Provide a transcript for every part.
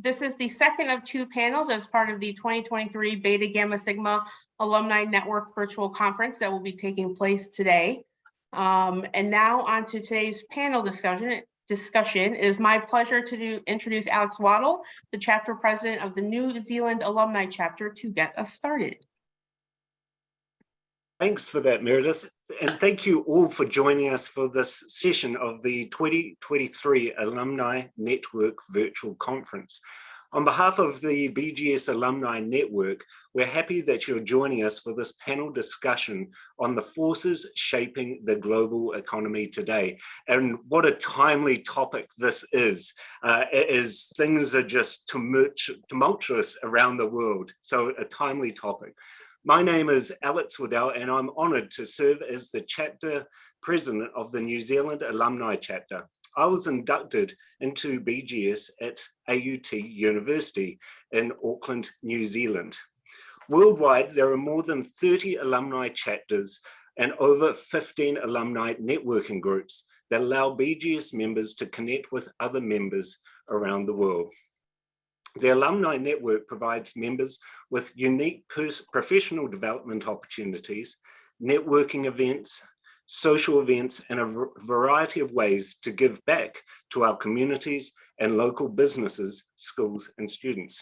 This is the second of two panels as part of the 2023 Beta Gamma Sigma Alumni Network Virtual Conference that will be taking place today. And now on to today's panel discussion. It is my pleasure to introduce Alex Waddle, the chapter president of the New Zealand Alumni chapter, to get us started. Thanks for that, Meredith. And thank you all for joining us for this session of the 2023 Alumni Network Virtual Conference. On behalf of the BGS Alumni Network, we're happy that you're joining us for this panel discussion on the forces shaping the global economy today. And what a timely topic this is, as things are just tumultuous around the world. So a timely topic. My name is Alex Waddell, and I'm honoured to serve as the chapter president of the New Zealand Alumni chapter. I was inducted into BGS at AUT University in Auckland, New Zealand. Worldwide, there are more than 30 alumni chapters and over 15 alumni networking groups that allow BGS members to connect with other members around the world. The Alumni Network provides members with unique professional development opportunities, networking events, social events, and a variety of ways to give back to our communities and local businesses, schools, and students.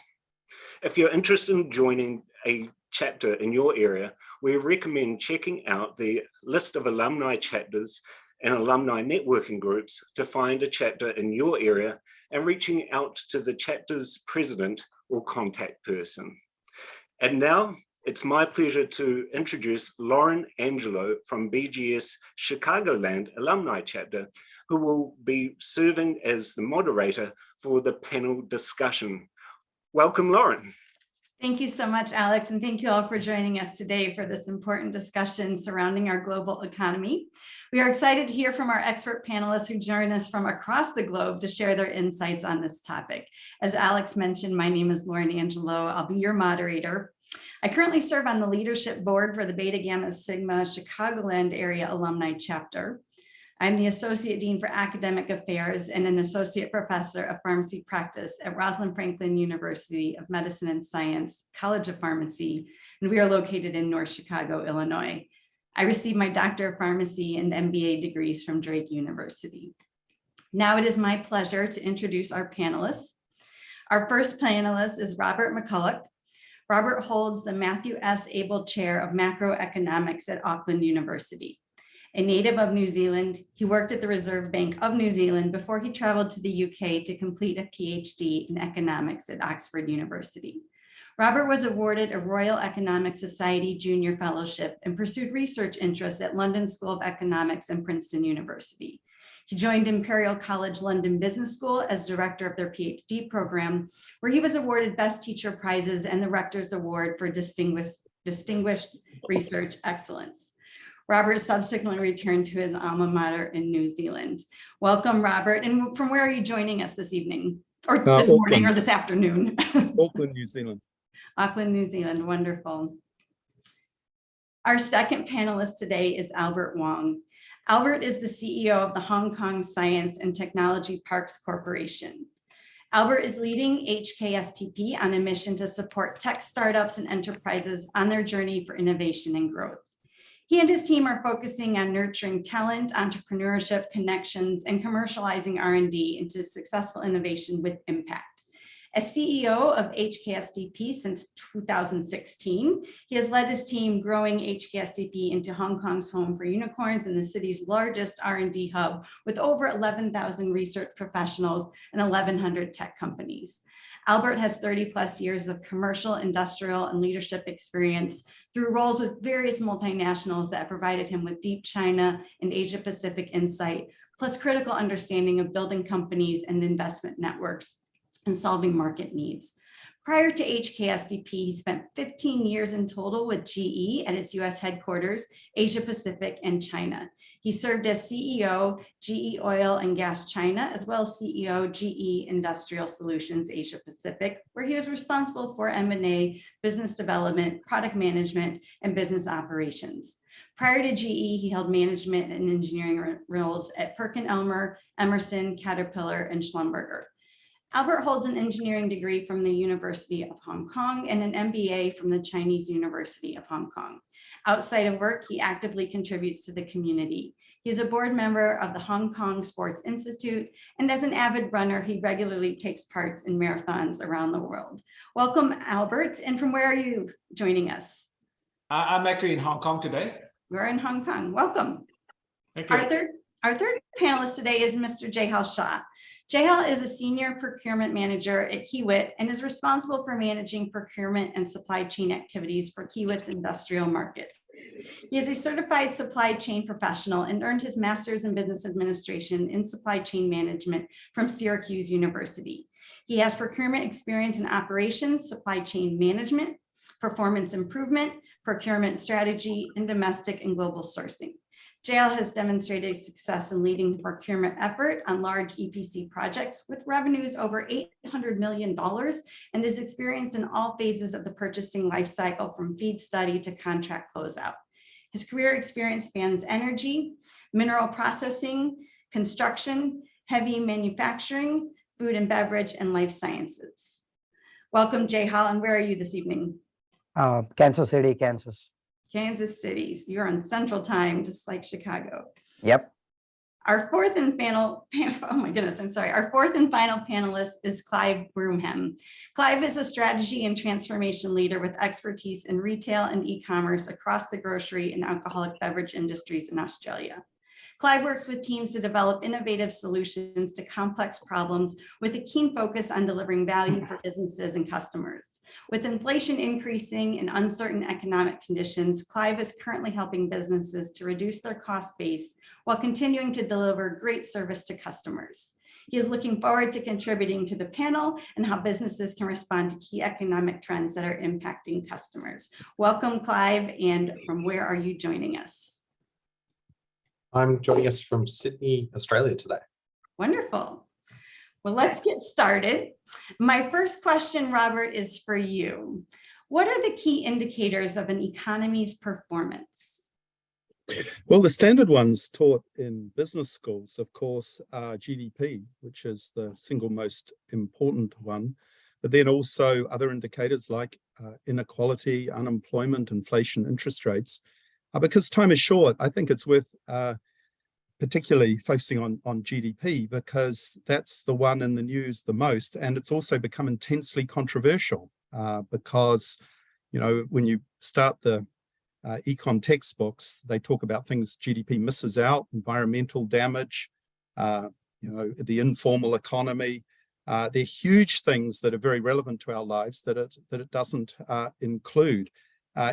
If you're interested in joining a chapter in your area, we recommend checking out the list of alumni chapters and alumni networking groups to find a chapter in your area and reaching out to the chapter's president or contact person. And now it's my pleasure to introduce Lauren Angelo from BGS Chicagoland Alumni Chapter, who will be serving as the moderator for the panel discussion. Welcome, Lauren. Thank you so much, Alex, and thank you all for joining us today for this important discussion surrounding our global economy. We are excited to hear from our expert panelists who join us from across the globe to share their insights on this topic. As Alex mentioned, my name is Lauren Angelo. I'll be your moderator. I currently serve on the leadership board for the Beta Gamma Sigma Chicagoland Area Alumni Chapter. I'm the Associate Dean for Academic Affairs and an Associate Professor of Pharmacy Practice at Rosalind Franklin University of Medicine and Science, College of Pharmacy, and we are located in North Chicago, Illinois. I received my Doctor of Pharmacy and MBA degrees from Drake University. Now it is my pleasure to introduce our panelists. Our first panelist is Robert McCulloch. Robert holds the Matthew S. Abel Chair of Macroeconomics at Auckland University. A native of New Zealand, he worked at the Reserve Bank of New Zealand before he traveled to the UK to complete a PhD in economics at Oxford University. Robert was awarded a Royal Economic Society Junior Fellowship and pursued research interests at London School of Economics and Princeton University. He joined Imperial College London Business School as director of their PhD program, where he was awarded Best Teacher prizes and the Rector's Award for Distinguished Research Excellence. Robert subsequently returned to his alma mater in New Zealand. Welcome, Robert. And from where are you joining us this evening? Or this morning or this afternoon? Auckland, New Zealand. Auckland, New Zealand, wonderful. Our second panelist today is Albert Wong. Albert is the CEO of the Hong Kong Science and Technology Parks Corporation. Albert is leading HKSTP on a mission to support tech startups and enterprises on their journey for innovation and growth. He and his team are focusing on nurturing talent, entrepreneurship, connections, and commercializing R&D into successful innovation with impact. As CEO of HKSTP since 2016, he has led his team growing HKSTP into Hong Kong's home for unicorns and the city's largest R&D hub with over 11,000 research professionals and 1,100 tech companies. Albert has 30 plus years of commercial, industrial, and leadership experience through roles with various multinationals that provided him with deep China and Asia Pacific insight, plus critical understanding of building companies and investment networks and solving market needs. Prior to HKSTP, he spent 15 years in total with GE at its US headquarters, Asia Pacific and China. He served as CEO, GE Oil and Gas China, as well as CEO, GE Industrial Solutions Asia Pacific, where he was responsible for M&A, business development, product management, and business operations. Prior to GE, he held management and engineering roles at Perkin-Elmer, Emerson, Caterpillar, and Schlumberger. Albert holds an engineering degree from the University of Hong Kong and an MBA from the Chinese University of Hong Kong. Outside of work, he actively contributes to the community. He is a board member of the Hong Kong Sports Institute, and as an avid runner, he regularly takes part in marathons around the world. Welcome, Albert, and from where are you joining us? I'm actually in Hong Kong today. We're in Hong Kong. Welcome. Thank you. Our third panelist today is Mr. Jehal Shah. Jehal is a senior procurement manager at Kiewit and is responsible for managing procurement and supply chain activities for Kiewit's industrial market. He is a certified supply chain professional and earned his master's in business administration in supply chain management from Syracuse University. He has procurement experience in operations, supply chain management, performance improvement, procurement strategy, and domestic and global sourcing. JL has demonstrated success in leading the procurement effort on large EPC projects with revenues over $800 million and is experienced in all phases of the purchasing lifecycle from feed study to contract closeout. His career experience spans energy, mineral processing, construction, heavy manufacturing, food and beverage, and life sciences. Welcome, Jehal, and where are you this evening? Kansas City, Kansas. Kansas City. So you're on Central Time, just like Chicago. Yep. Our fourth and final panelist is Clive Broomham. Clive is a strategy and transformation leader with expertise in retail and e-commerce across the grocery and alcoholic beverage industries in Australia. Clive works with teams to develop innovative solutions to complex problems with a keen focus on delivering value for businesses and customers. With inflation increasing and uncertain economic conditions, Clive is currently helping businesses to reduce their cost base while continuing to deliver great service to customers. He is looking forward to contributing to the panel and how businesses can respond to key economic trends that are impacting customers. Welcome, Clive, and from where are you joining us? I'm joining us from Sydney, Australia today. Wonderful. Well, let's get started. My first question, Robert, is for you. What are the key indicators of an economy's performance? Well, the standard ones taught in business schools, of course, are GDP, which is the single most important one, but then also other indicators like inequality, unemployment, inflation, interest rates. Because time is short, I think it's worth particularly focusing on GDP because that's the one in the news the most. And it's also become intensely controversial because, you know, when you start the econ textbooks, they talk about things GDP misses out, environmental damage, you know, the informal economy. They're huge things that are very relevant to our lives that it doesn't include.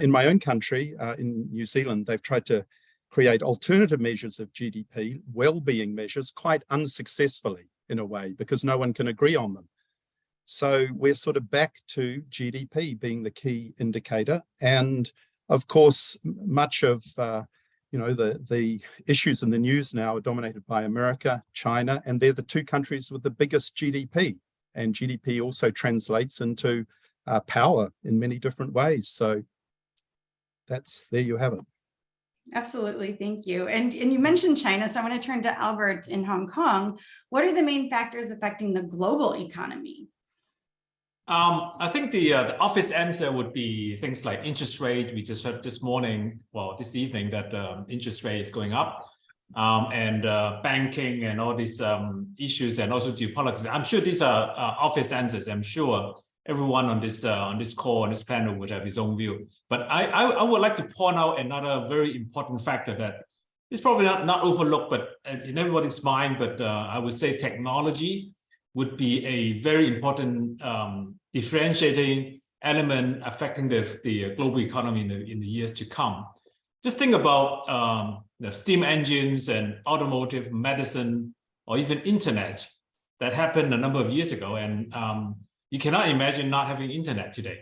In my own country, in New Zealand, they've tried to create alternative measures of GDP, well-being measures, quite unsuccessfully in a way, because no one can agree on them. So we're sort of back to GDP being the key indicator. And of course, much of you know, the issues in the news now are dominated by America, China, and they're the two countries with the biggest GDP. And GDP also translates into power in many different ways. So there you have it. Absolutely, thank you. And you mentioned China, so I want to turn to Albert in Hong Kong. What are the main factors affecting the global economy? I think the obvious answer would be things like interest rate. We just heard this evening that interest rate is going up, and banking and all these issues, and also geopolitics. I'm sure these are obvious answers. I'm sure everyone on this call, on this panel would have his own view. But I would like to point out another very important factor that is probably not overlooked, but in everybody's mind, but I would say technology would be a very important differentiating element affecting the global economy in the years to come. Just think about the steam engines and automotive, medicine, or even internet that happened a number of years ago. And you cannot imagine not having internet today.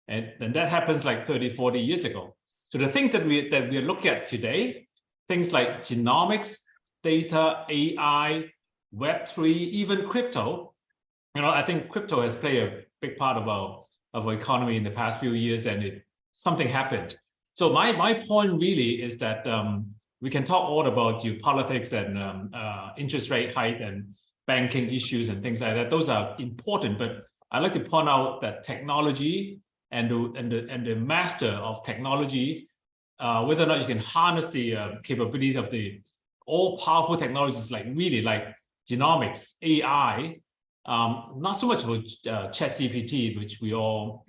And that happens like 30, 40 years ago. So the things that we are looking at today, things like genomics, data, AI, Web3, even crypto, you know, I think crypto has played a big part of our economy in the past few years, and something happened. So my point really is that we can talk all about geopolitics and interest rate hike and banking issues and things like that. Those are important, but I'd like to point out that technology and the master of technology, whether or not you can harness the capability of the all-powerful technologies like really like genomics, AI, not so much about ChatGPT, which we all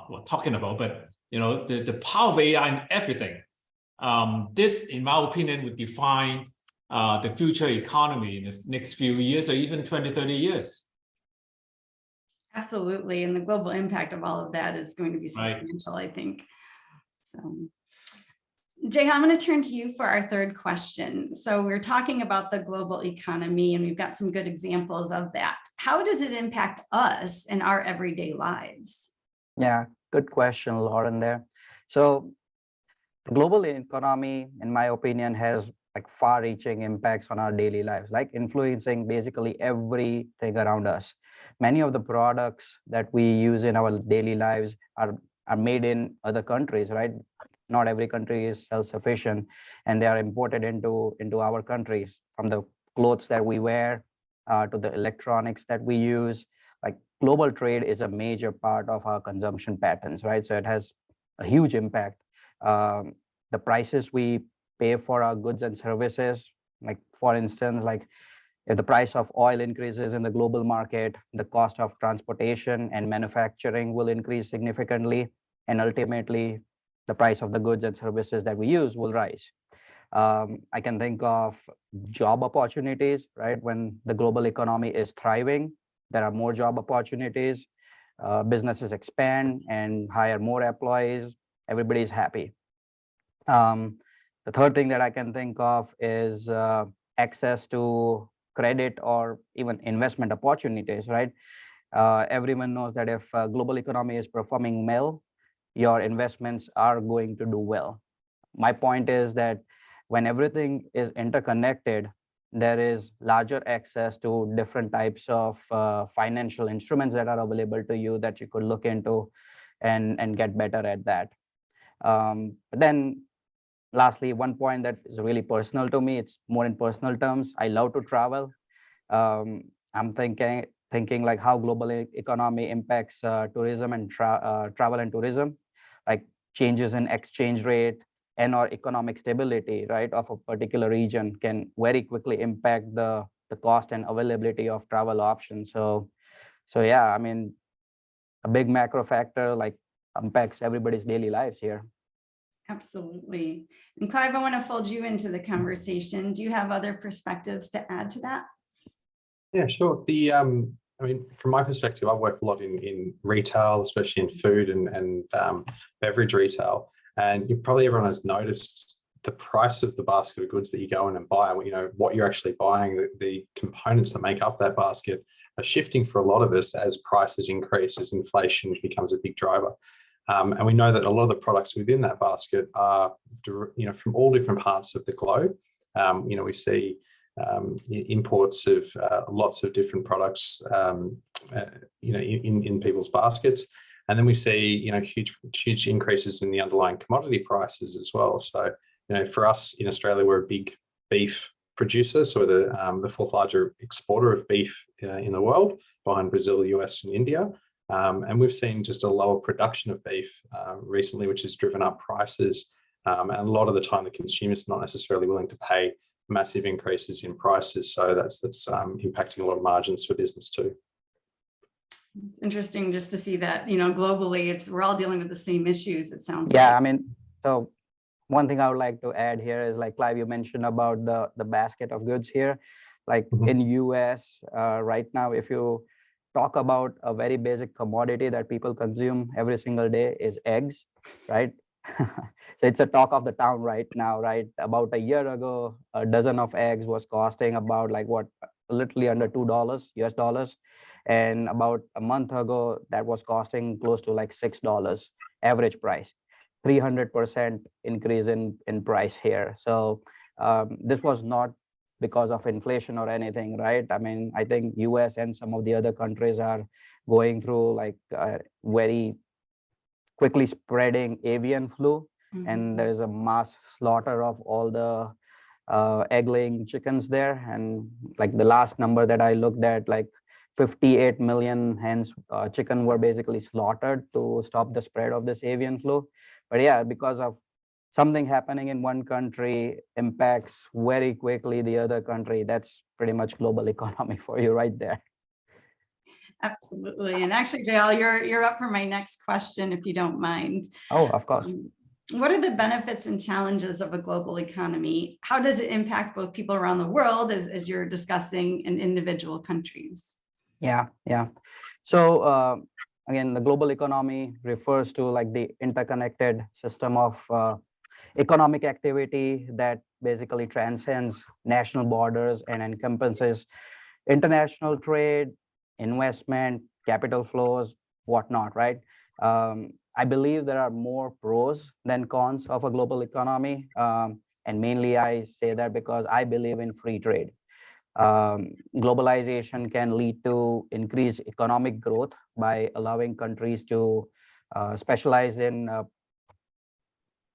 were talking about, but the power of AI in everything. This, in my opinion, would define the future economy in the next few years or even 20, 30 years. Absolutely. And the global impact of all of that is going to be Right. substantial, I think. So, Jay, I'm going to turn to you for our third question. So we're talking about the global economy, and we've got some good examples of that. How does it impact us in our everyday lives? Yeah, good question, Lauren, there. So the global economy, in my opinion, has like far-reaching impacts on our daily lives, like influencing basically everything around us. Many of the products that we use in our daily lives are made in other countries, right? Not every country is self-sufficient, and they are imported into our countries, from the clothes that we wear to the electronics that we use. Like global trade is a major part of our consumption patterns, right? So it has a huge impact. The prices we pay for our goods and services, like for instance, like if the price of oil increases in the global market, the cost of transportation and manufacturing will increase significantly, and ultimately the price of the goods and services that we use will rise. I can think of job opportunities, right? When the global economy is thriving, there are more job opportunities, businesses expand and hire more employees, everybody's happy. The third thing that I can think of is access to credit or even investment opportunities, right? Everyone knows that if global economy is performing well, your investments are going to do well. My point is that when everything is interconnected, there is larger access to different types of financial instruments that are available to you that you could look into and get better at that. But then lastly, one point that is really personal to me, it's more in personal terms. I love to travel. I'm thinking like how global economy impacts tourism and travel and tourism, like changes in exchange rate and or economic stability, right, of a particular region can very quickly impact the cost and availability of travel options. So yeah, I mean, a big macro factor like impacts everybody's daily lives here. Absolutely. And Clive, I want to fold you into the conversation. Do you have other perspectives to add to that? Yeah, sure. I mean, from my perspective, I work a lot in retail, especially in food and beverage retail. And everyone has noticed the price of the basket of goods that you go in and buy, what you're actually buying, the components that make up that basket are shifting for a lot of us as prices increase, as inflation becomes a big driver. And we know that a lot of the products within that basket are, from all different parts of the globe. We see imports of lots of different products, in people's baskets. And then we see, huge increases in the underlying commodity prices as well. So, for us in Australia, we're a big beef producer. So we're the fourth largest exporter of beef in the world, behind Brazil, US, and India. And we've seen just a lower production of beef recently, which has driven up prices. And a lot of the time, the consumer's not necessarily willing to pay massive increases in prices. So that's impacting a lot of margins for business too. It's interesting just to see that, globally, we're all dealing with the same issues, it sounds like. Yeah, I mean, so one thing I would like to add here is, like Clive, you mentioned about the basket of goods here. Like in US right now, if you talk about a very basic commodity that people consume every single day is eggs, right? So it's a talk of the town right now, right? About a year ago, a dozen of eggs was costing about literally under $2 US dollars. And about a month ago, that was costing close to like $6 average price, 300% increase in price here. So this was not because of inflation or anything, right? I mean, I think US and some of the other countries are going through like very quickly spreading avian flu, and there is a mass slaughter of all the egg-laying chickens there. And like the last number that I looked at, like 58 million hens, chicken were basically slaughtered to stop the spread of this avian flu. But yeah, because of something happening in one country impacts very quickly the other country. That's pretty much global economy for you right there. Absolutely. And actually, JL, you're up for my next question, if you don't mind. Oh, of course. What are the benefits and challenges of a global economy? How does it impact both people around the world as you're discussing in individual countries? Yeah. So again, the global economy refers to like the interconnected system of economic activity that basically transcends national borders and encompasses international trade, investment, capital flows, whatnot, right? I believe there are more pros than cons of a global economy. And mainly I say that because I believe in free trade. Globalization can lead to increased economic growth by allowing countries to specialize in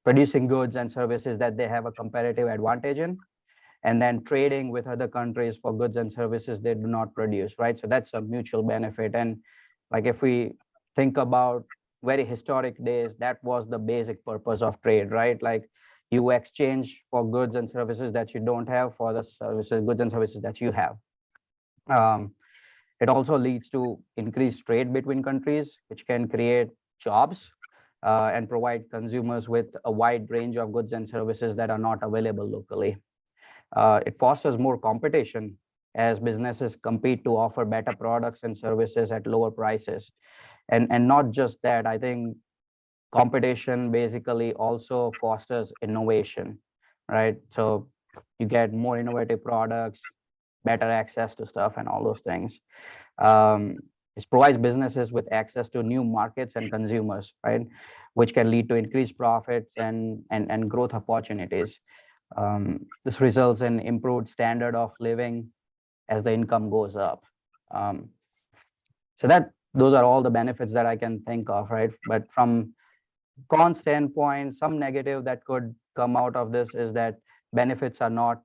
producing goods and services that they have a competitive advantage in, and then trading with other countries for goods and services they do not produce, right? So that's a mutual benefit. And like if we think about very historic days, that was the basic purpose of trade, right? Like you exchange for goods and services that you don't have for the goods and services that you have. It also leads to increased trade between countries, which can create jobs and provide consumers with a wide range of goods and services that are not available locally. It fosters more competition as businesses compete to offer better products and services at lower prices. And not just that, I think competition basically also fosters innovation, right? So you get more innovative products, better access to stuff and all those things. It provides businesses with access to new markets and consumers, right? Which can lead to increased profits and growth opportunities. This results in improved standard of living as the income goes up. So those are all the benefits that I can think of, right? But from con standpoint, some negative that could come out of this is that benefits are not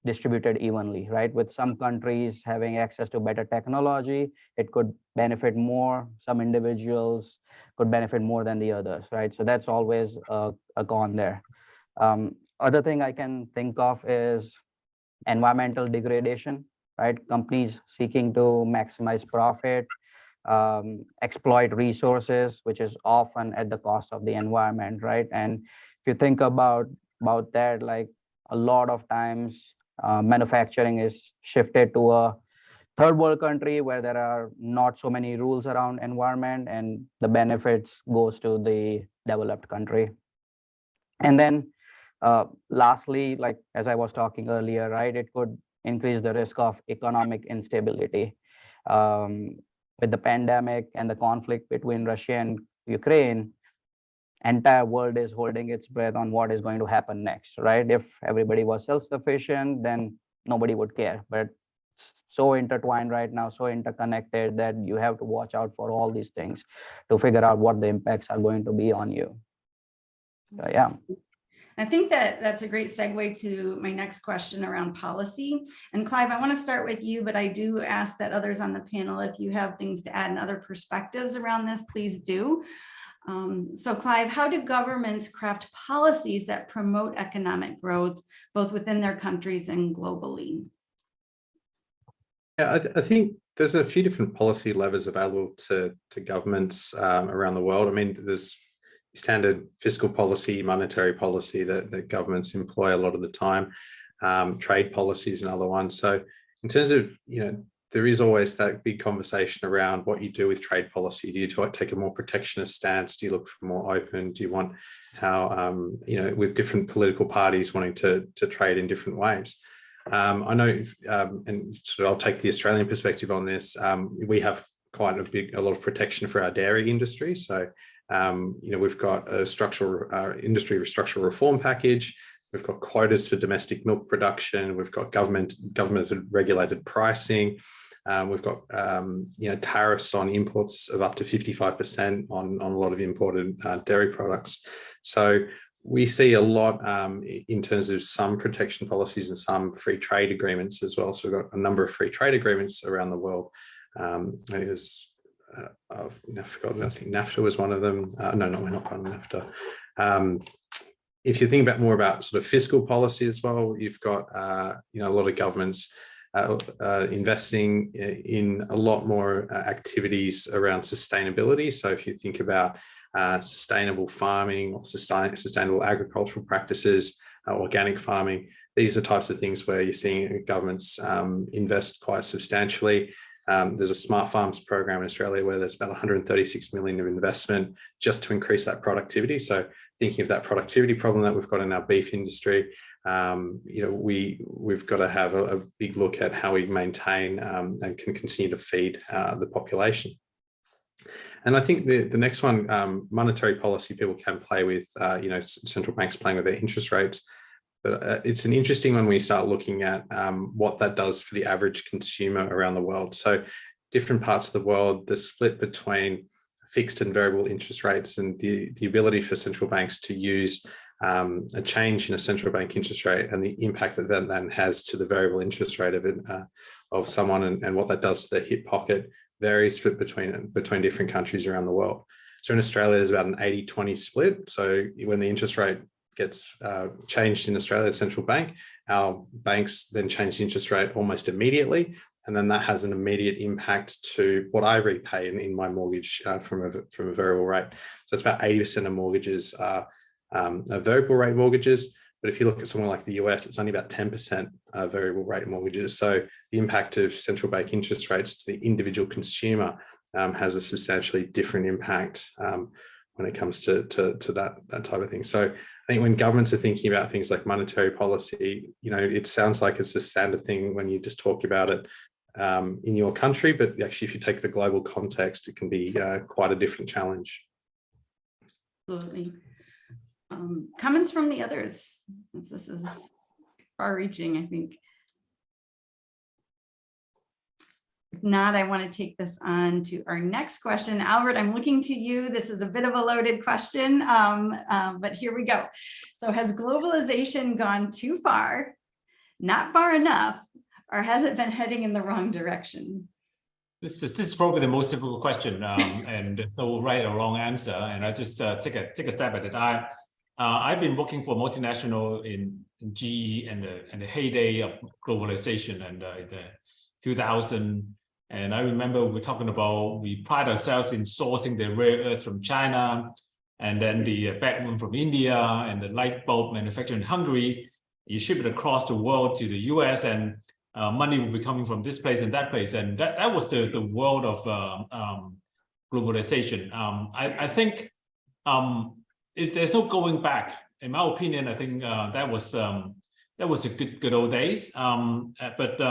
distributed evenly, right? With some countries having access to better technology, it could benefit more. Some individuals could benefit more than the others, right? So that's always a con there. Other thing I can think of is environmental degradation, right? Companies seeking to maximize profit, exploit resources, which is often at the cost of the environment, right? And if you think about that, like a lot of times manufacturing is shifted to a third world country where there are not so many rules around environment, and the benefits goes to the developed country. And then lastly, like as I was talking earlier, right, it could increase the risk of economic instability. With the pandemic and the conflict between Russia and Ukraine, entire world is holding its breath on what is going to happen next, right? If everybody was self-sufficient, then nobody would care. But it's so intertwined right now, so interconnected that you have to watch out for all these things to figure out what the impacts are going to be on you. So, yeah. I think that's a great segue to my next question around policy. And Clive, I want to start with you, but I do ask that others on the panel, if you have things to add and other perspectives around this, please do. So Clive, how do governments craft policies that promote economic growth, both within their countries and globally? Yeah, I think there's a few different policy levers available to governments around the world. I mean, there's standard fiscal policy, monetary policy that governments employ a lot of the time. Trade policy is another one. So in terms of, there is always that big conversation around what you do with trade policy. Do you take a more protectionist stance? Do you look for more open? Do you want how, with different political parties wanting to trade in different ways? I know, and so I'll take the Australian perspective on this. We have quite a lot of protection for our dairy industry. So we've got a industry structural reform package. We've got quotas for domestic milk production. We've got government regulated pricing. We've got tariffs on imports of up to 55% on a lot of imported dairy products. So we see a lot in terms of some protection policies and some free trade agreements as well. So we've got a number of free trade agreements around the world. I think there's, I've forgotten, I think NAFTA was one of them. No, we're not on NAFTA. If you think about more about sort of fiscal policy as well, you've got a lot of governments investing in a lot more activities around sustainability. So if you think about sustainable farming or sustainable agricultural practices, organic farming, these are types of things where you're seeing governments invest quite substantially. There's a Smart Farms program in Australia where there's about 136 million of investment just to increase that productivity. So thinking of that productivity problem that we've got in our beef industry, we've got to have a big look at how we maintain and can continue to feed the population. And I think the next one, monetary policy, people can play with, central banks playing with their interest rates. But it's an interesting one when you start looking at what that does for the average consumer around the world. So different parts of the world, the split between fixed and variable interest rates and the ability for central banks to use a change in a central bank interest rate and the impact that then has to the variable interest rate of someone and what that does to their hip pocket varies between different countries around the world. So in Australia, there's about an 80-20 split. So when the interest rate gets changed in Australia, the central bank, our banks then change the interest rate almost immediately. And then that has an immediate impact to what I repay in my mortgage from a variable rate. So it's about 80% of mortgages are variable rate mortgages. But if you look at somewhere like the US, it's only about 10% variable rate mortgages. So the impact of central bank interest rates to the individual consumer has a substantially different impact when it comes to that type of thing. So I think when governments are thinking about things like monetary policy, it sounds like it's a standard thing when you just talk about it in your country, but actually if you take the global context, it can be quite a different challenge. Absolutely. Comments from the others, since this is far-reaching, I think. If not, I want to take this on to our next question. Albert, I'm looking to you. This is a bit of a loaded question, but here we go. So has globalization gone too far, not far enough, or has it been heading in the wrong direction? This is probably the most difficult question, and there's no right or wrong answer. And I just take a stab at it. I've been working for multinational in GE and the heyday of globalization and the 2000. And I remember we're talking about, we pride ourselves in sourcing the rare earth from China, and then the backbone from India, and the light bulb manufacturing in Hungary. You ship it across the world to the US, and money will be coming from this place and that place. And that was the world of globalization. I think there's no going back. In my opinion, I think that was the good old days. But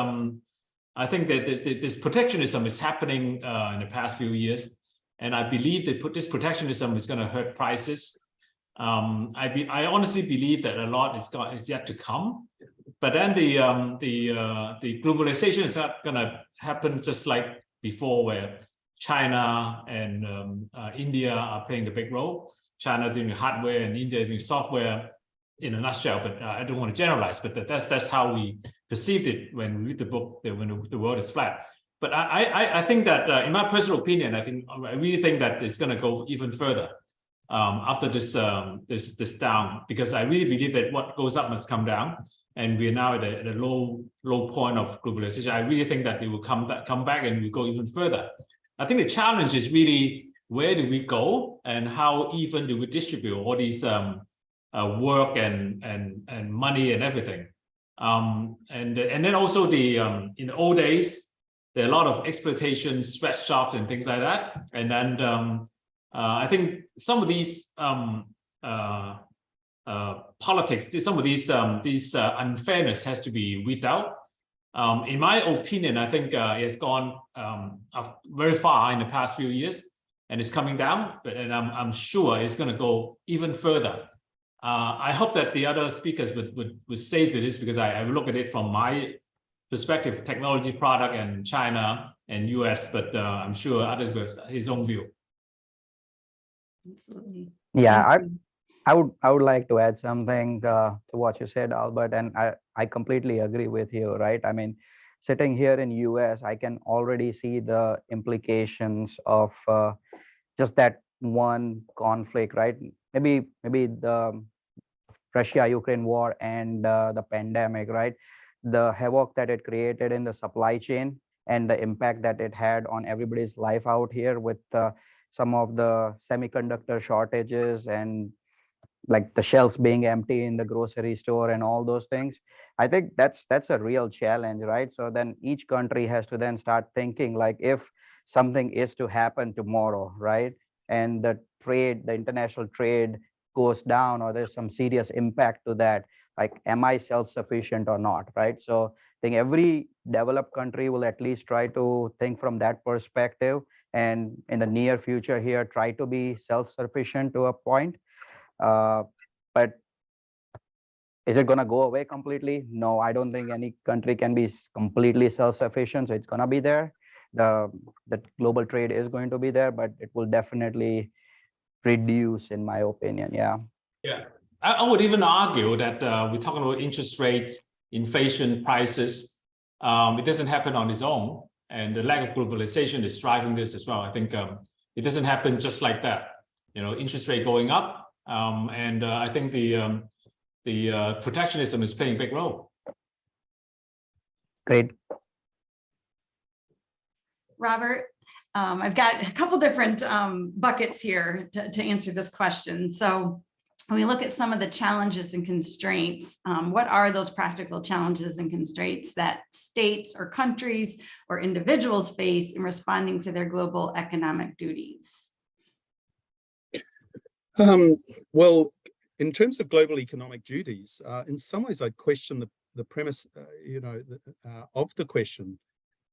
I think that this protectionism is happening in the past few years, and I believe that this protectionism is going to hurt prices. I honestly believe that a lot is yet to come, but then the globalization is not going to happen just like before, where China and India are playing the big role. China doing hardware and India doing software, in a nutshell. But I don't want to generalize, but that's how we perceived it when we read the book, when the world is flat. But I think that in my personal opinion, I really think that it's going to go even further after this down, because I really believe that what goes up must come down, and we are now at a low point of globalization. I really think that it will come back and we go even further. I think the challenge is really, where do we go, and how even do we distribute all these work and money and everything. And then also in the old days, there are a lot of exploitation, sweatshops and things like that. And then I think some of these politics, some of these unfairness has to be weeded out. In my opinion, I think it has gone very far in the past few years, and it's coming down, and I'm sure it's going to go even further. I hope that the other speakers would say to this, because I look at it from my perspective, technology, product, and China and US, but I'm sure others with his own view. Absolutely. Yeah, I would like to add something to what you said, Albert, and I completely agree with you, right? I mean, sitting here in US, I can already see the implications of just that one conflict, right? Maybe the Russia-Ukraine war and the pandemic, right? The havoc that it created in the supply chain and the impact that it had on everybody's life out here with some of the semiconductor shortages and like the shelves being empty in the grocery store and all those things. I think that's a real challenge, right? So then each country has to then start thinking like, if something is to happen tomorrow, right, and the international trade goes down, or there's some serious impact to that, like, am I self-sufficient or not, right? So I think every developed country will at least try to think from that perspective, and in the near future here try to be self-sufficient to a point. But is it going to go away completely? No, I don't think any country can be completely self-sufficient. So it's going to be there. The global trade is going to be there, but it will definitely reduce, in my opinion. Yeah. Yeah, I would even argue that we're talking about interest rate, inflation, prices. It doesn't happen on its own, and the lack of globalization is driving this as well. I think it doesn't happen just like that. You know, interest rate going up, and I think the protectionism is playing a big role. Great. Robert, I've got a couple different buckets here to answer this question. So when we look at some of the challenges and constraints, what are those practical challenges and constraints that states or countries or individuals face in responding to their global economic duties? Well, in terms of global economic duties, in some ways I'd question the premise, of the question,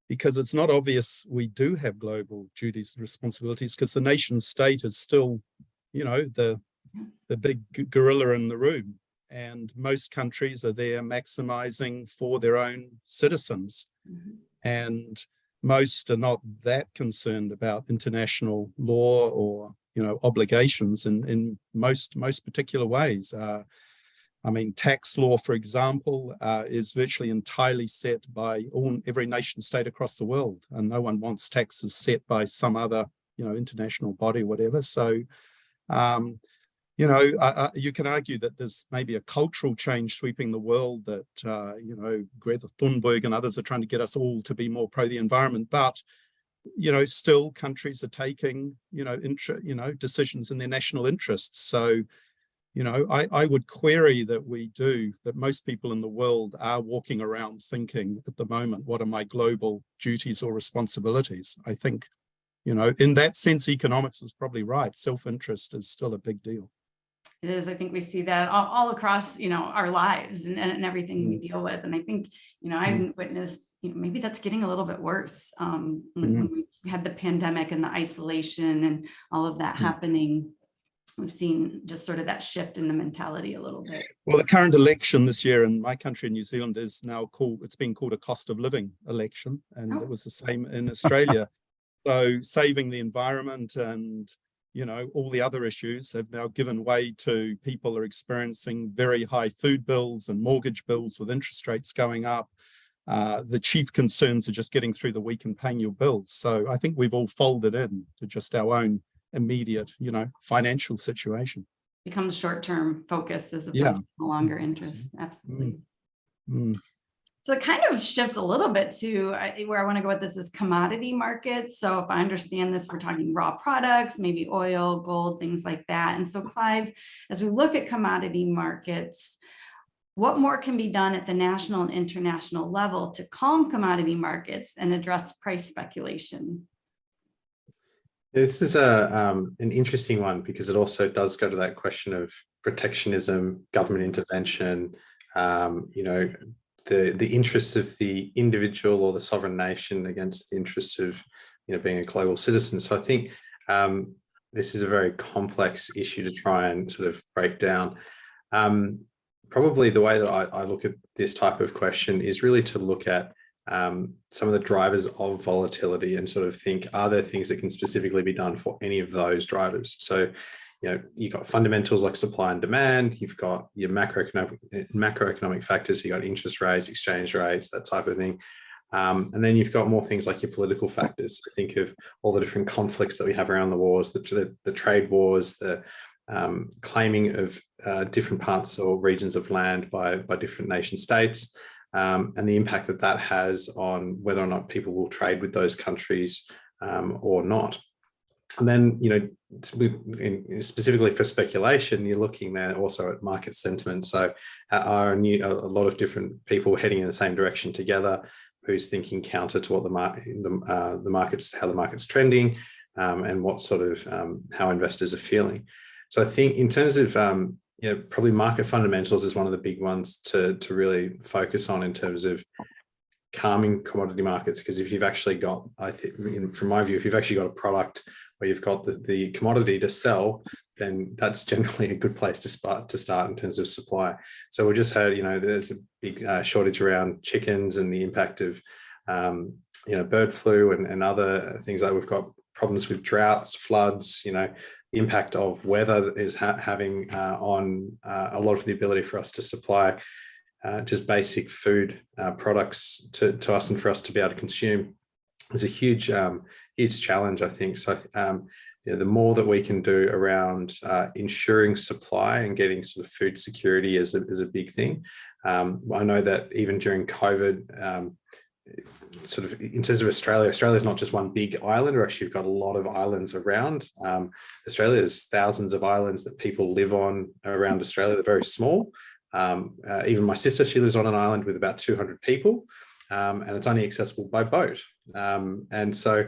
because it's not obvious we do have global duties and responsibilities, because the nation state is still, the big gorilla in the room, and most countries are there maximizing for their own citizens. Mm-hmm. And most are not that concerned about international law or obligations in most particular ways. I mean, tax law, for example, is virtually entirely set by every nation state across the world, and no one wants taxes set by some other, international body or whatever. So, you can argue that there's maybe a cultural change sweeping the world, that, Greta Thunberg and others are trying to get us all to be more pro the environment, but still countries are taking, decisions in their national interests. So, I would query that most people in the world are walking around thinking at the moment, what are my global duties or responsibilities? I think, in that sense, economics is probably right. Self-interest is still a big deal. It is. I think we see that all across, our lives and everything we deal with. And I think, I've witnessed, maybe that's getting a little bit worse when we had the pandemic and the isolation and all of that happening. We've seen just sort of that shift in the mentality a little bit. Well, the current election this year in my country, New Zealand, is now it's being called a cost of living election. And it was the same in Australia. So saving the environment and all the other issues have now given way to people are experiencing very high food bills and mortgage bills with interest rates going up. The chief concerns are just getting through the week and paying your bills. So I think we've all folded in to just our own immediate, financial situation. Becomes short-term focus as opposed to longer interest. Absolutely. So it kind of shifts a little bit to where I want to go with this is commodity markets. So if I understand this, we're talking raw products, maybe oil, gold, things like that. And so Clive, as we look at commodity markets, what more can be done at the national and international level to calm commodity markets and address price speculation? This is an interesting one, because it also does go to that question of protectionism, government intervention, the interests of the individual or the sovereign nation against the interests of, being a global citizen. So I think this is a very complex issue to try and sort of break down. Probably the way that I look at this type of question is really to look at some of the drivers of volatility and sort of think, are there things that can specifically be done for any of those drivers? So, you've got fundamentals like supply and demand, you've got your macroeconomic factors, you've got interest rates, exchange rates, that type of thing. And then you've got more things like your political factors. I think of all the different conflicts that we have around the wars, the trade wars, the claiming of different parts or regions of land by different nation states, and the impact that has on whether or not people will trade with those countries or not. And then, specifically for speculation, you're looking there also at market sentiment. So are a lot of different people heading in the same direction together? Who's thinking counter to what the market's, how the market's trending, and what sort of how investors are feeling. So I think in terms of probably market fundamentals is one of the big ones to really focus on in terms of calming commodity markets, because if you've actually got, I think, from my view, if you've actually got a product where you've got the commodity to sell, then that's generally a good place to start in terms of supply. So we just heard, there's a big shortage around chickens and the impact of, bird flu and other things. Like we've got problems with droughts, floods, the impact of weather is having on a lot of the ability for us to supply just basic food products to us and for us to be able to consume. It's a huge challenge, I think. So the more that we can do around ensuring supply and getting sort of food security is a big thing. I know that even during COVID, sort of in terms of Australia is not just one big island. We've actually got a lot of islands around. Australia is thousands of islands that people live on around Australia. They're very small. Even my sister, she lives on an island with about 200 people. And it's only accessible by boat. And so,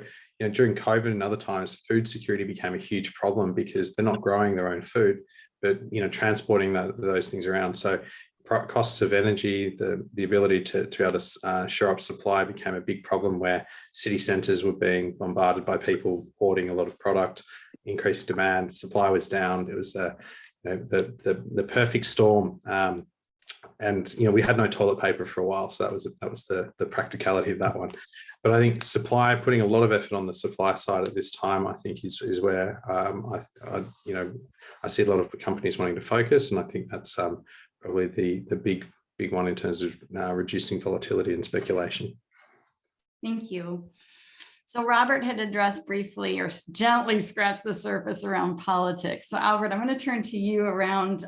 during COVID and other times, food security became a huge problem because they're not growing their own food, but, transporting those things around. So costs of energy, the ability to be able to shore up supply became a big problem, where city centres were being bombarded by people hoarding a lot of product, increased demand, supply was down. It was the perfect storm. And we had no toilet paper for a while, so that was the practicality of that one. But I think supply, putting a lot of effort on the supply side at this time, I think is where I see a lot of companies wanting to focus, and I think that's probably the big one in terms of reducing volatility and speculation. Thank you. So Robert had addressed briefly or gently scratched the surface around politics. So Albert, I'm going to turn to you around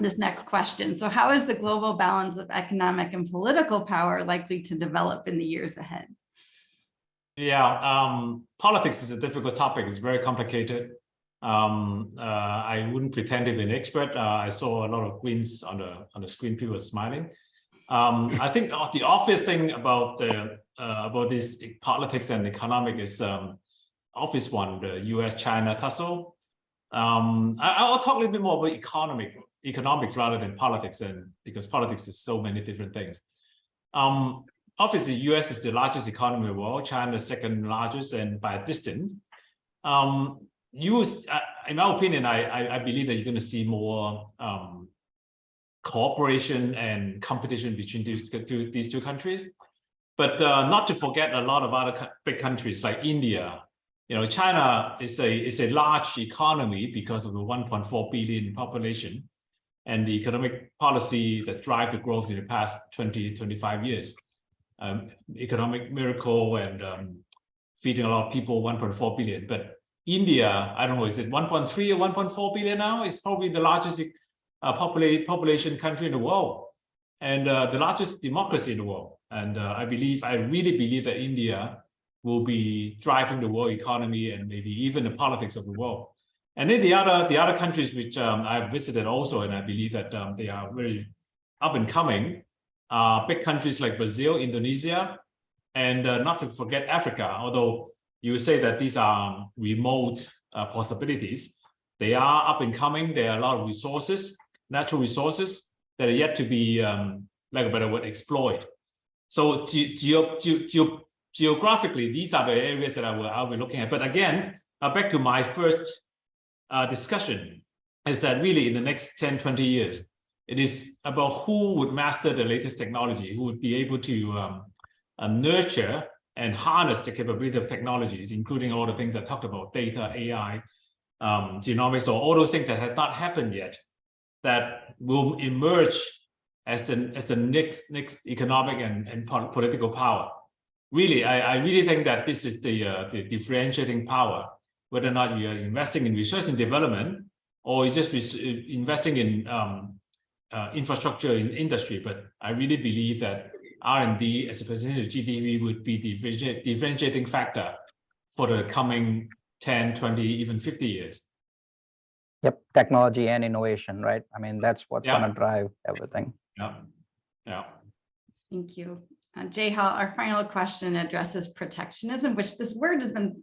this next question. So how is the global balance of economic and political power likely to develop in the years ahead? Yeah, politics is a difficult topic. It's very complicated. I wouldn't pretend to be an expert. I saw a lot of greens on the screen. People were smiling. I think the obvious thing about this politics and economic is obvious one, the US-China tussle. I'll talk a little bit more about economics rather than politics, and because politics is so many different things. Obviously, US is the largest economy in the world, China is second largest, and by a distance. In my opinion, I believe that you're going to see more cooperation and competition between these two countries. But not to forget a lot of other big countries like India. China is a large economy because of the 1.4 billion population and the economic policy that drive the growth in the past 20-25 years. Economic miracle and feeding a lot of people, 1.4 billion. But India, I don't know, is it 1.3 or 1.4 billion now? It's probably the largest population country in the world, and the largest democracy in the world. And I really believe that India will be driving the world economy and maybe even the politics of the world. And then the other countries which I've visited also, and I believe that they are very up and coming, big countries like Brazil, Indonesia, and not to forget Africa. Although you say that these are remote possibilities, they are up and coming. There are a lot of resources, natural resources, that are yet to be, like a better word, exploited. So geographically, these are the areas that I'll be looking at. But again, back to my first discussion, is that really in the next 10, 20 years, it is about who would master the latest technology, who would be able to nurture and harness the capability of technologies, including all the things I talked about, data, AI, genomics or all those things that has not happened yet, that will emerge as the next economic and political power. Really, I really think that this is the differentiating power, whether or not you are investing in research and development or is just investing in infrastructure in industry. But I really believe that R&D as a percentage of GDP would be the differentiating factor for the coming 10, 20, even 50 years. Yep, technology and innovation, right? I mean, that's what's going to drive everything. Yeah. Thank you. Jayhal, our final question addresses protectionism, which this word has been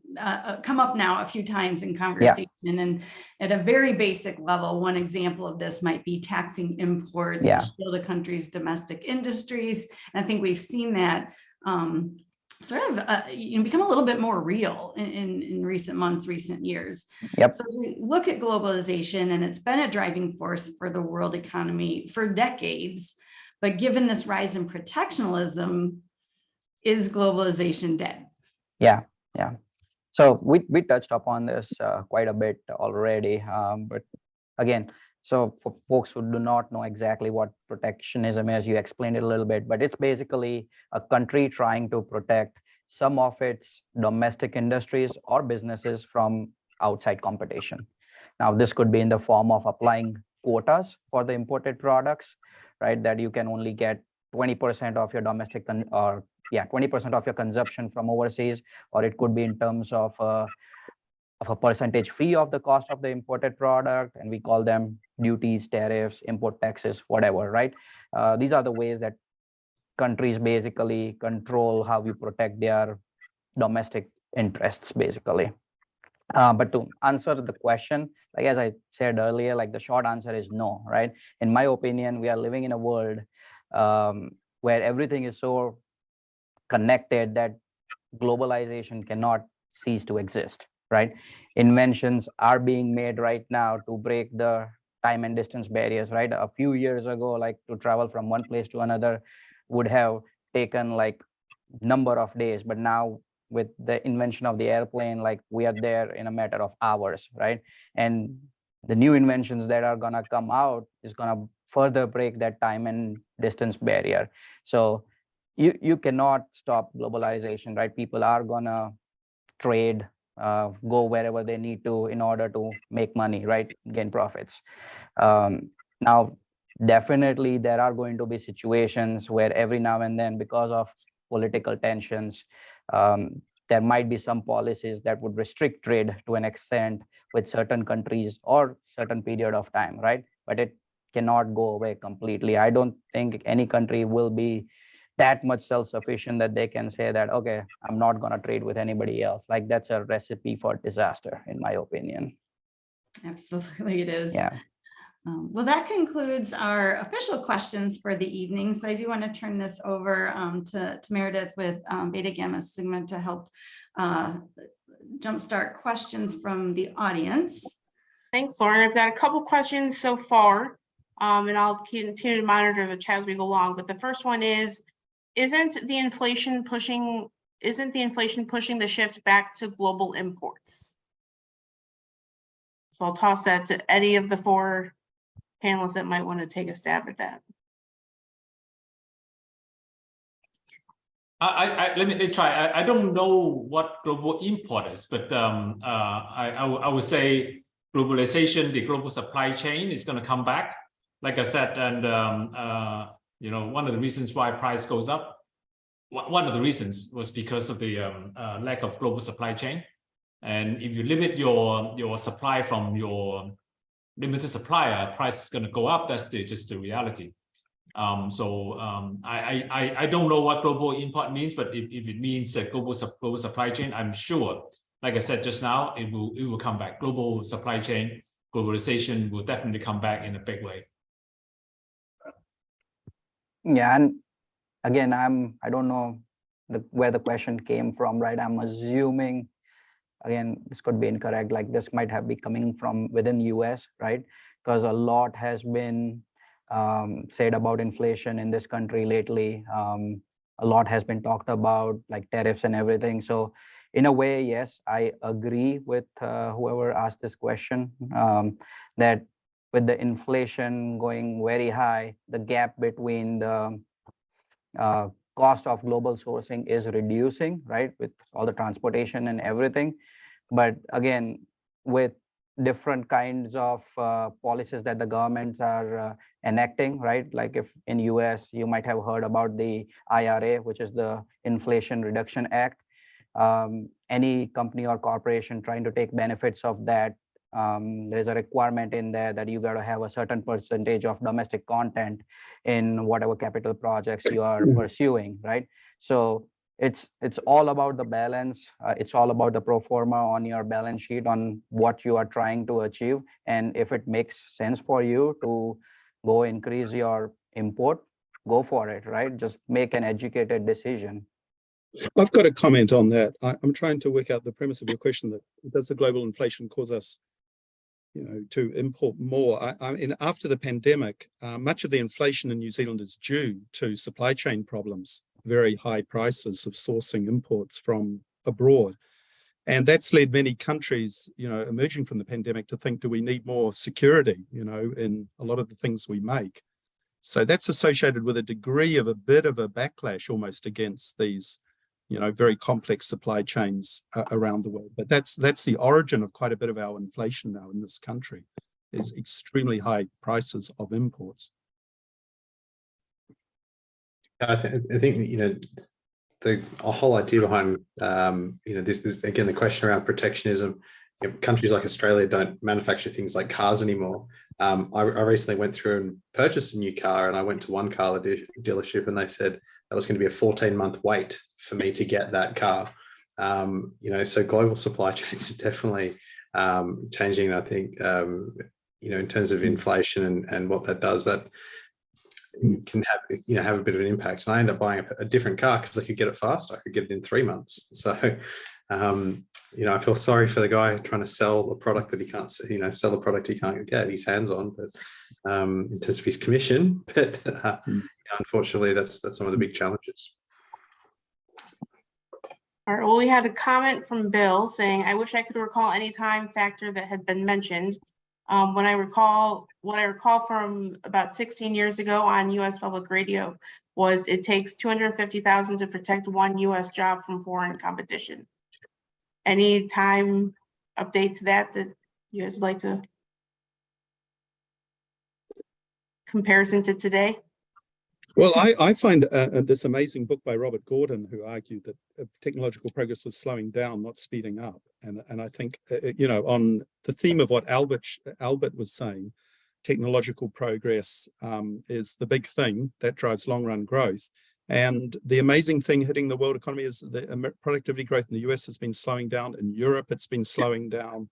come up now a few times in conversation. Yeah. And at a very basic level, one example of this might be taxing imports to shield a country's domestic industries. And I think we've seen that sort of become a little bit more real in recent months, recent years. Yep. So as we look at globalization, and it's been a driving force for the world economy for decades, but given this rise in protectionism, is globalization dead? Yeah. So we touched upon this quite a bit already, but again, so for folks who do not know exactly what protectionism is, you explained it a little bit, but it's basically a country trying to protect some of its domestic industries or businesses from outside competition. Now, this could be in the form of applying quotas for the imported products, right? That you can only get 20% of your domestic 20% of your consumption from overseas, or it could be in terms of a percentage fee of the cost of the imported product, and we call them duties, tariffs, import taxes, whatever, right? These are the ways that countries basically control how you protect their domestic interests, basically. But to answer the question, like as I said earlier, like the short answer is no, right? In my opinion, we are living in a world where everything is so connected that globalization cannot cease to exist, right? Inventions are being made right now to break the time and distance barriers, right? A few years ago, like to travel from one place to another would have taken like number of days, but now with the invention of the airplane, like we are there in a matter of hours, right? And the new inventions that are gonna come out is gonna further break that time and distance barrier. So you cannot stop globalization, right? People are gonna trade, go wherever they need to in order to make money, right? Gain profits. Now, definitely there are going to be situations where every now and then, because of political tensions, there might be some policies that would restrict trade to an extent with certain countries or certain period of time, right? But it cannot go away completely. I don't think any country will be that much self-sufficient that they can say that, okay, I'm not going to trade with anybody else. Like that's a recipe for disaster, in my opinion. Absolutely, it is. Yeah. Well, that concludes our official questions for the evening. So I do want to turn this over to Meredith with Beta Gamma Sigma to help jumpstart questions from the audience. Thanks, Lauren. I've got a couple questions so far, and I'll continue to monitor the chat as we go along. But the first one is, isn't the inflation pushing the shift back to global imports? So I'll toss that to any of the four panelists that might want to take a stab at that. Let me try. I don't know what global import is, but I would say globalization, the global supply chain is going to come back, like I said, and one of the reasons why price goes up, one of the reasons was because of the lack of global supply chain. And if you limit your supply from your limited supplier, price is going to go up. That's just the reality. I don't know what global import means, but if it means a global supply chain, I'm sure, like I said just now, it will come back. Global supply chain, globalization will definitely come back in a big way. Yeah, and again, I don't know where the question came from, right? I'm assuming, again, this could be incorrect, like this might have been coming from within US, right? Because a lot has been said about inflation in this country lately. A lot has been talked about, like tariffs and everything. So in a way, yes, I agree with whoever asked this question, that with the inflation going very high, the gap between the cost of global sourcing is reducing, right, with all the transportation and everything. But again, with different kinds of policies that the governments are enacting, right? Like if in US, you might have heard about the IRA, which is the Inflation Reduction Act. Any company or corporation trying to take benefits of that, there's a requirement in there that you got to have a certain percentage of domestic content in whatever capital projects you are pursuing, right? So it's all about the balance. It's all about the pro forma on your balance sheet on what you are trying to achieve. And if it makes sense for you to go increase your import, go for it, right? Just make an educated decision. I've got a comment on that. I'm trying to work out the premise of your question, that does the global inflation cause us, to import more? I mean, after the pandemic, much of the inflation in New Zealand is due to supply chain problems, very high prices of sourcing imports from abroad. And that's led many countries, emerging from the pandemic to think, do we need more security, in a lot of the things we make? So that's associated with a degree of a bit of a backlash almost against these, very complex supply chains around the world. But that's the origin of quite a bit of our inflation now in this country, is extremely high prices of imports. I think the whole idea behind this again, the question around protectionism. Countries like Australia don't manufacture things like cars anymore. I recently went through and purchased a new car, and I went to one car dealership, and they said that was going to be a 14-month wait for me to get that car. So global supply chains are definitely changing. I think in terms of inflation and what that does, that can have a bit of an impact. And I ended up buying a different car because I could get it faster. I could get it in 3 months. So I feel sorry for the guy trying to sell the product that he can't, sell the product he can't get his hands on, but in terms of his commission. But unfortunately, that's some of the big challenges. All right, well, we had a comment from Bill saying, I wish I could recall any time factor that had been mentioned. What I recall from about 16 years ago on US Public Radio was it takes 250,000 to protect one US job from foreign competition. Any time update to that you guys would like to comparison to today? Well, I find this amazing book by Robert Gordon, who argued that technological progress was slowing down, not speeding up. And I think, on the theme of what Albert was saying, technological progress is the big thing that drives long-run growth. And the amazing thing hitting the world economy is the productivity growth in the US has been slowing down. In Europe, it's been slowing down.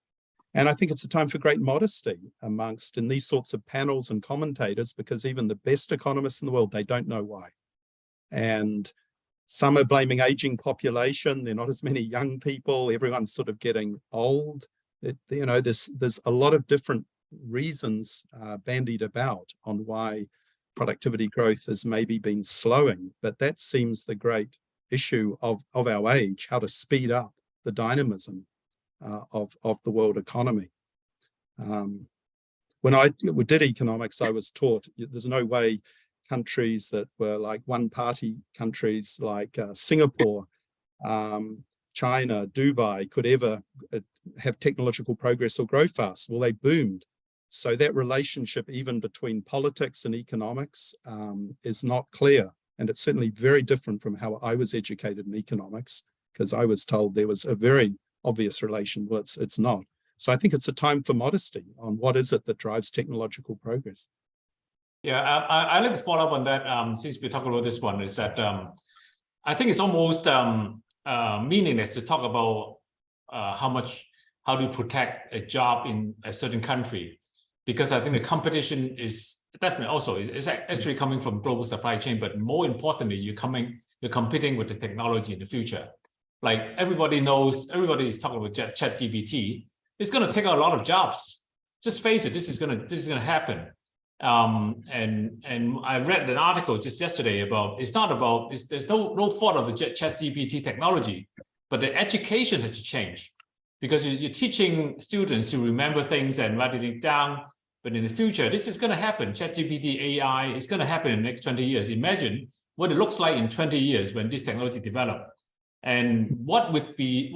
And I think it's a time for great modesty in these sorts of panels and commentators, because even the best economists in the world, they don't know why. And some are blaming aging population. There are not as many young people. Everyone's sort of getting old. There's a lot of different reasons bandied about on why productivity growth has maybe been slowing. But that seems the great issue of our age, how to speed up the dynamism of the world economy. When I did economics, I was taught there's no way countries that were like one-party countries like Singapore, China, Dubai could ever have technological progress or grow fast. Well, they boomed. So that relationship, even between politics and economics, is not clear. And it's certainly very different from how I was educated in economics, because I was told there was a very obvious relation. Well, it's not. So I think it's a time for modesty on what is it that drives technological progress. Yeah, I'd like to follow up on that. Since we're talking about this one, is that I think it's almost meaningless to talk about how do you protect a job in a certain country, because I think the competition is definitely also it's actually coming from global supply chain, but more importantly, you're competing with the technology in the future. Like everybody is talking about ChatGPT. It's going to take out a lot of jobs. Just face it, this is going to happen. And I read an article just yesterday about there's no fault of the ChatGPT technology, but the education has to change because you're teaching students to remember things and writing it down. But in the future, this is going to happen. ChatGPT, AI is going to happen in the next 20 years. Imagine what it looks like in 20 years when this technology develops. And what would the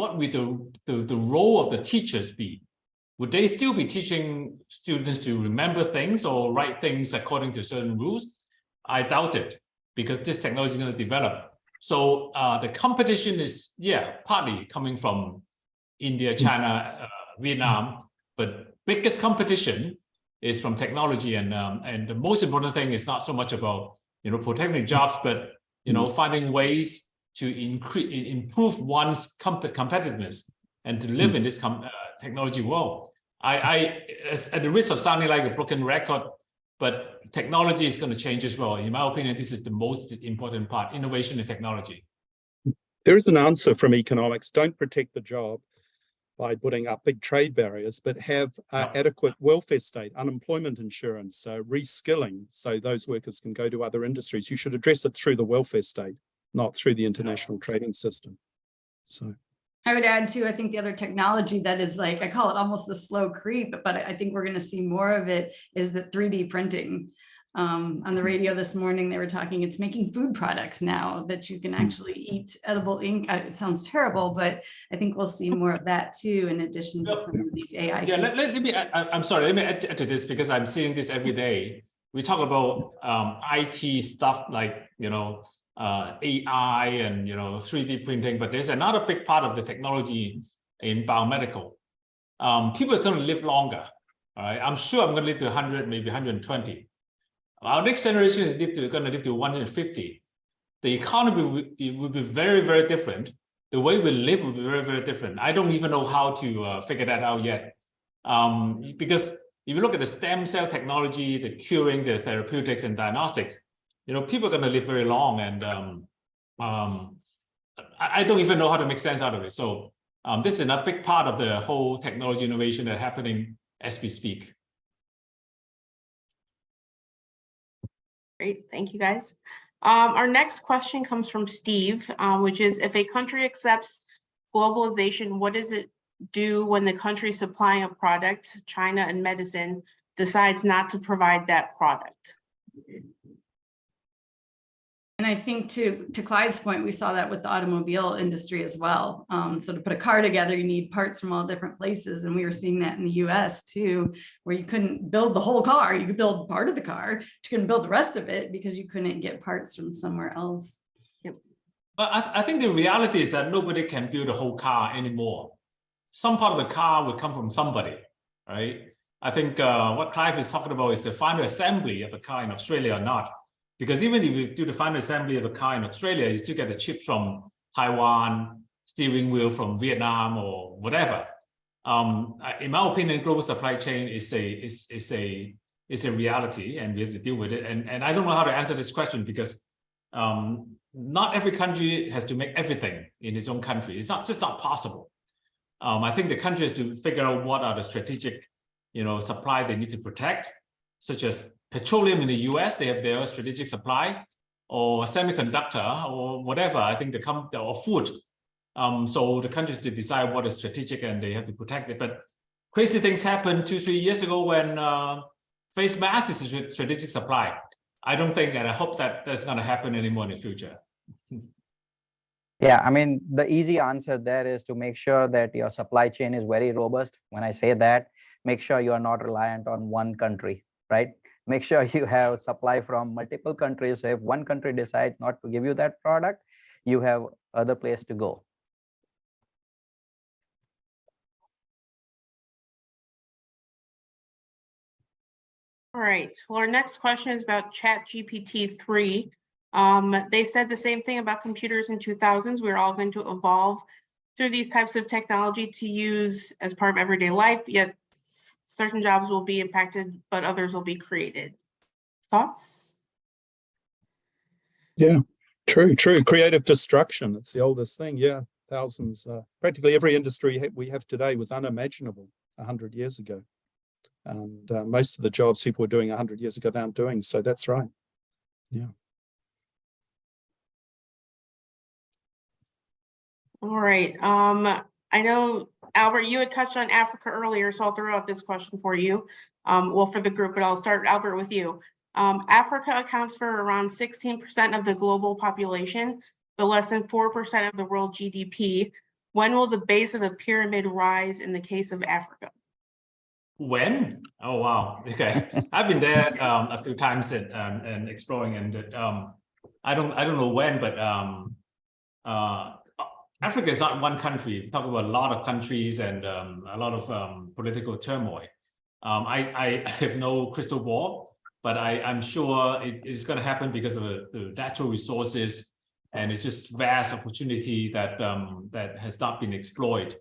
role of the teachers be? Would they still be teaching students to remember things or write things according to certain rules? I doubt it, because this technology is going to develop. So the competition is, partly coming from India, China, Vietnam, but biggest competition is from technology. And the most important thing is not so much about, protecting jobs, but, finding ways to improve one's competitiveness and to live in this technology world. At the risk of sounding like a broken record, but technology is going to change as well. In my opinion, this is the most important part, innovation in technology. There is an answer from economics. Don't protect the job by putting up big trade barriers, but have adequate welfare state, unemployment insurance, reskilling, so those workers can go to other industries. You should address it through the welfare state, not through the international trading system. So I would add too, I think the other technology that is like, I call it almost the slow creep, but I think we're going to see more of it is the 3D printing. On the radio this morning, they were talking, it's making food products now that you can actually eat edible ink. It sounds terrible, but I think we'll see more of that too, in addition to some of these AI. Yeah, let me, I'm sorry, let me add to this because I'm seeing this every day. We talk about IT stuff like, AI and 3D printing, but there's another big part of the technology in biomedical. People are going to live longer. All right, I'm sure I'm going to live to 100, maybe 120. Our next generation is going to live to 150. The economy will be very, very different. The way we live will be very, very different. I don't even know how to figure that out yet, because if you look at the stem cell technology, the curing, the therapeutics and diagnostics, people are going to live very long, and I don't even know how to make sense out of it. So this is a big part of the whole technology innovation that's happening as we speak. Great, thank you guys. Our next question comes from Steve, which is, if a country accepts globalization, what does it do when the country supplying a product, China and medicine, decides not to provide that product? And I think to Clyde's point, we saw that with the automobile industry as well. So to put a car together, you need parts from all different places. And we were seeing that in the US too, where you couldn't build the whole car. You could build part of the car, but you couldn't build the rest of it because you couldn't get parts from somewhere else. Yep. But I think the reality is that nobody can build a whole car anymore. Some part of the car will come from somebody, right? I think what Clive is talking about is the final assembly of the car in Australia or not. Because even if you do the final assembly of a car in Australia, you still get the chips from Taiwan, steering wheel from Vietnam or whatever. In my opinion, global supply chain is a reality, and we have to deal with it. And I don't know how to answer this question because not every country has to make everything in its own country. It's just not possible. I think the country has to figure out what are the strategic, supply they need to protect, such as petroleum in the US, they have their strategic supply, or semiconductor, or whatever. I think or food. So the countries to decide what is strategic and they have to protect it. But crazy things happened 2-3 years ago when face masks is a strategic supply. I don't think, and I hope that that's going to happen anymore in the future. Yeah, I mean, the easy answer there is to make sure that your supply chain is very robust. When I say that, make sure you are not reliant on one country, right? Make sure you have supply from multiple countries. So if one country decides not to give you that product, you have other place to go. All right, well, our next question is about ChatGPT 3. They said the same thing about computers in 2000s. We're all going to evolve through these types of technology to use as part of everyday life, yet certain jobs will be impacted, but others will be created. Thoughts? yeah, true. Creative destruction. It's the oldest thing. Yeah, thousands. Practically every industry we have today was unimaginable 100 years ago. And most of the jobs people were doing 100 years ago, they aren't doing. So that's right. Yeah. All right. I know, Albert, you had touched on Africa earlier, so I'll throw out this question for you. Well, for the group, but I'll start, Albert, with you. Africa accounts for around 16% of the global population, but less than 4% of the world GDP. When will the base of the pyramid rise in the case of Africa? When? Oh, wow. Okay. I've been there a few times and exploring, and I don't know when, but Africa is not one country. We talk about a lot of countries and a lot of political turmoil. I have no crystal ball, but I'm sure it is going to happen because of the natural resources, and it's just vast opportunity that that has not been exploited.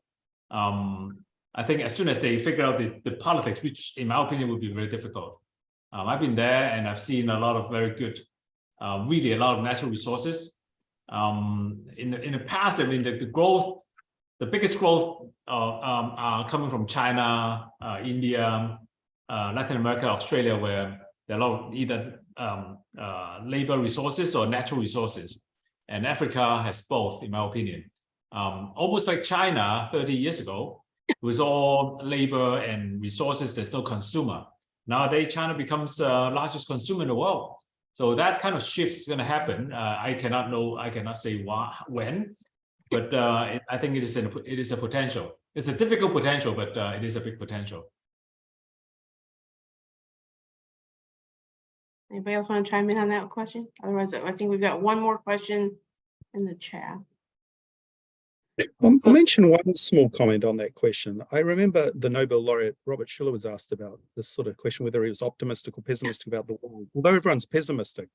I think as soon as they figure out the politics, which in my opinion would be very difficult. I've been there and I've seen a lot of very good, really a lot of natural resources. In the past, I mean, the growth, the biggest growth are coming from China, India, Latin America, Australia, where there are a lot of either labor resources or natural resources. And Africa has both, in my opinion. Almost like China 30 years ago, it was all labor and resources, there's no consumer. Nowadays, China becomes the largest consumer in the world. So that kind of shift is going to happen. I cannot say when, but I think it is a potential. It's a difficult potential, but it is a big potential. Anybody else want to chime in on that question? Otherwise, I think we've got one more question in the chat. I'll mention one small comment on that question. I remember the Nobel laureate Robert Shiller was asked about this sort of question, whether he was optimistic or pessimistic about the world. Although everyone's pessimistic,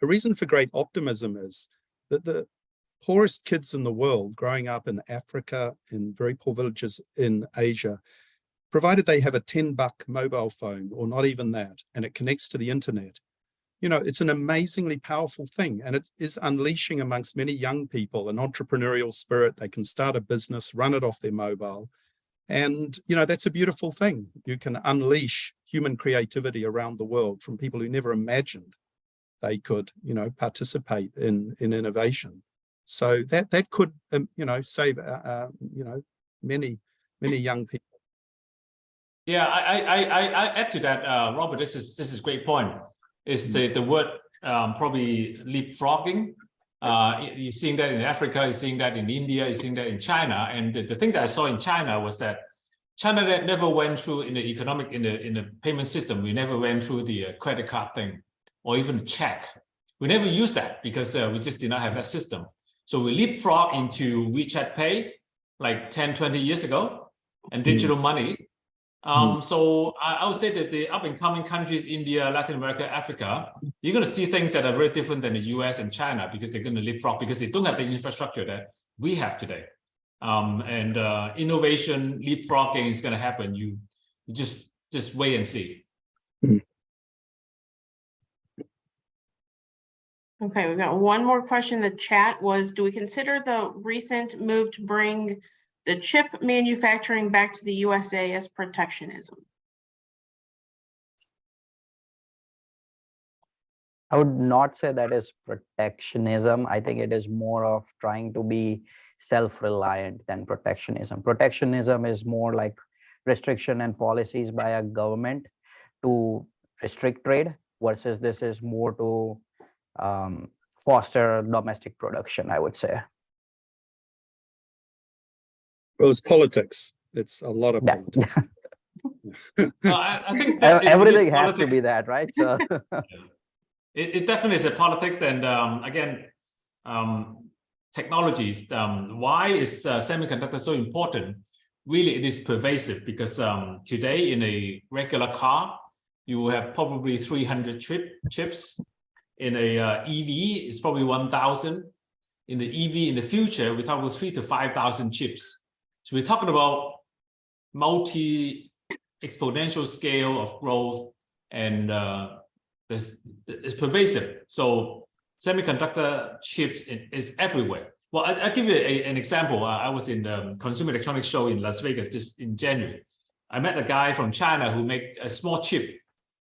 the reason for great optimism is that the poorest kids in the world growing up in Africa, in very poor villages in Asia, provided they have a $10 mobile phone or not even that, and it connects to the internet, you know, it's an amazingly powerful thing, and it is unleashing amongst many young people an entrepreneurial spirit. They can start a business, run it off their mobile. And, you know, that's a beautiful thing. You can unleash human creativity around the world from people who never imagined they could, you know, participate in innovation. So that could, you know, save, you know, many young people. Yeah, I add to that, Robert. This is a great point. Is the word probably leapfrogging? You're seeing that in Africa, you're seeing that in India, you're seeing that in China. And the thing that I saw in China was that China never went through in the economic, in the payment system. We never went through the credit card thing or even check. We never used that because we just did not have that system. So we leapfrog into WeChat Pay like 10, 20 years ago and digital money. So I would say that the up and coming countries, India, Latin America, Africa, you're going to see things that are very different than the US and China because they're going to leapfrog because they don't have the infrastructure that we have today. And innovation, leapfrogging is going to happen. You just wait and see. Okay, we've got one more question in the chat was, do we consider the recent move to bring the chip manufacturing back to the USA as protectionism? I would not say that is protectionism. I think it is more of trying to be self-reliant than protectionism. Protectionism is more like restriction and policies by a government to restrict trade, versus this is more to foster domestic production, I would say. Well, it's politics. It's a lot of politics. I think that everything has to be that, right? So it definitely is a politics, and again, technologies. Why is semiconductor so important? Really, it is pervasive because today in a regular car, you will have probably 300 chips. In a EV, it's probably 1,000. In the EV, in the future, we're talking about 3,000 to 5,000 chips. So we're talking about multi-exponential scale of growth, and this is pervasive. So semiconductor chips is everywhere. Well, I'll give you an example. I was in the Consumer Electronics Show in Las Vegas just in January. I met a guy from China who made a small chip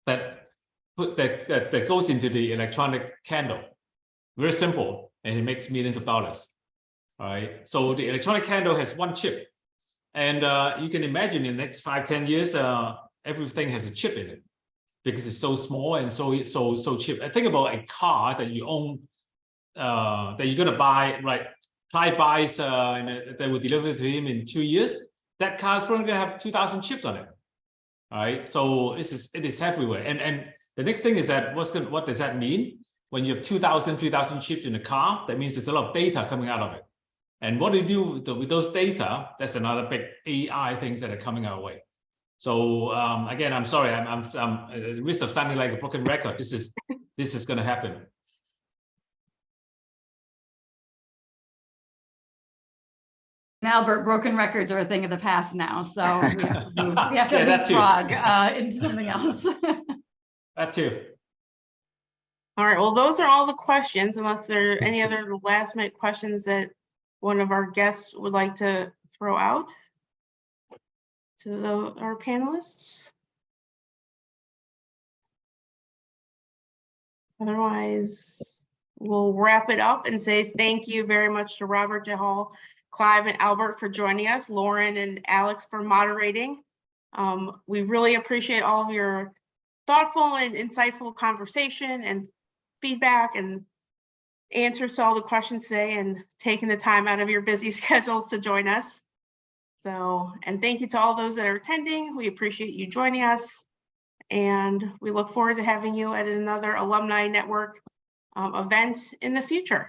that goes into the electronic candle. Very simple, and he makes millions of dollars. All right. So the electronic candle has one chip. And you can imagine in the next 5-10 years, everything has a chip in it because it's so small and so cheap. I think about a car that you own, that you're gonna buy, right? Clive buys, and they will deliver it to him in 2 years. That car is probably gonna have 2,000 chips on it. All right. So it is everywhere. And the next thing is that what does that mean? When you have 2,000, 3,000 chips in a car, that means there's a lot of data coming out of it. And what do you do with those data? That's another big AI things that are coming our way. So again, I'm sorry, I'm at the risk of sounding like a broken record. This is going to happen. Albert, broken records are a thing of the past now, so we have to Yeah, that too. leapfrog into something else. That too. All right, well, those are all the questions, unless there are any other last minute questions that one of our guests would like to throw out to our panelists. Otherwise, we'll wrap it up and say thank you very much to Robert, Jahal, Clive, and Albert for joining us, Lauren and Alex for moderating. We really appreciate all of your thoughtful and insightful conversation and feedback and answers to all the questions today and taking the time out of your busy schedules to join us. So, and thank you to all those that are attending. We appreciate you joining us. And we look forward to having you at another Alumni Network event in the future.